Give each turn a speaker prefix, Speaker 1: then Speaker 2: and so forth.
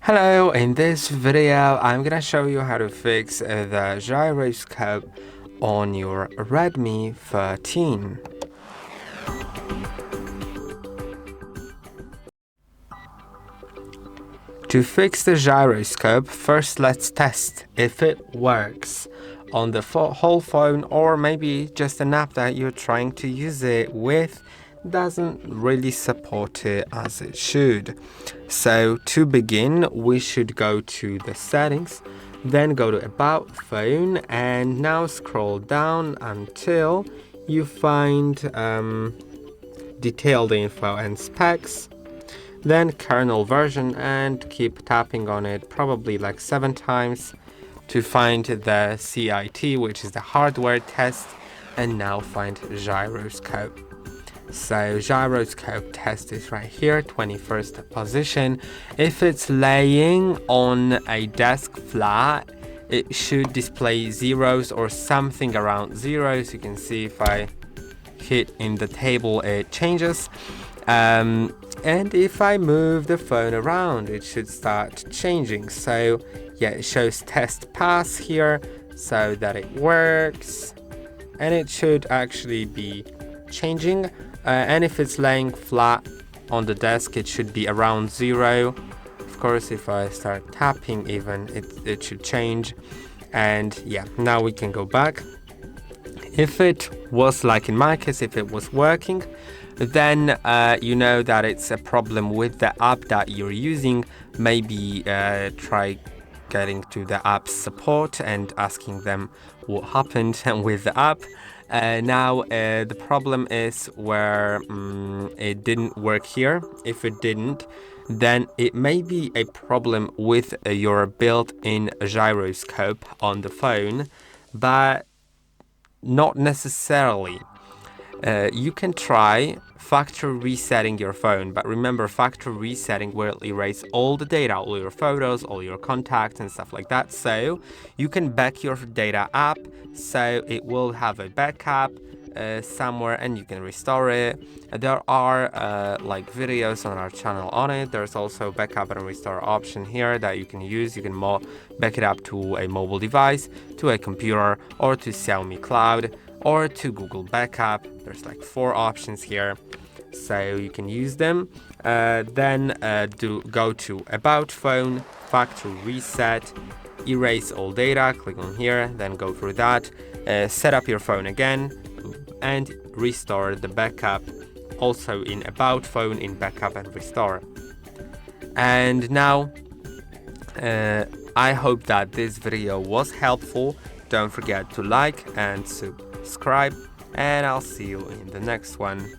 Speaker 1: Hello, in this video I'm gonna show you how to fix the gyroscope on your Redmi 13. To fix the gyroscope, first let's test if it works on the whole phone, or maybe just an app that you're trying to use it with doesn't really support it as it should. So to begin, we should go to the settings, then go to about phone, and now scroll down until you find detailed info and specs, then kernel version, and keep tapping on it probably like 7 times to find the CIT, which is the hardware test, and now find gyroscope. So gyroscope test is right here, 21st position. If it's laying on a desk flat, it should display zeros or something around zeros. You can see if I hit in the table, it changes. And if I move the phone around, it should start changing. So yeah, it shows test pass here so that it works, and it should actually be changing. And if it's laying flat on the desk, it should be around 0. Of course, if I start tapping even, it should change. And yeah, now we can go back. If it was, like in my case, if it was working, then you know that it's a problem with the app that you're using. Maybe try getting to the app support and asking them what happened with the app. Now the problem is where it didn't work here. If it didn't, then it may be a problem with your built-in gyroscope on the phone, but not necessarily. You can try factory resetting your phone, but remember, factory resetting will erase all the data, all your photos, all your contacts and stuff like that. So you can back your data up, so it will have a backup somewhere and you can restore it. There are like videos on our channel on it. There's also backup and restore option here that you can use. You can back it up to a mobile device, to a computer, or to Xiaomi Cloud, or to Google Backup. There's like 4 options here, so you can use them. Then go to About Phone, Factory Reset, Erase All Data, click on here, then go through that, set up your phone again, and restore the backup. Also in About Phone, in Backup and Restore. And now, I hope that this video was helpful. Don't forget to like and subscribe, and I'll see you in the next one.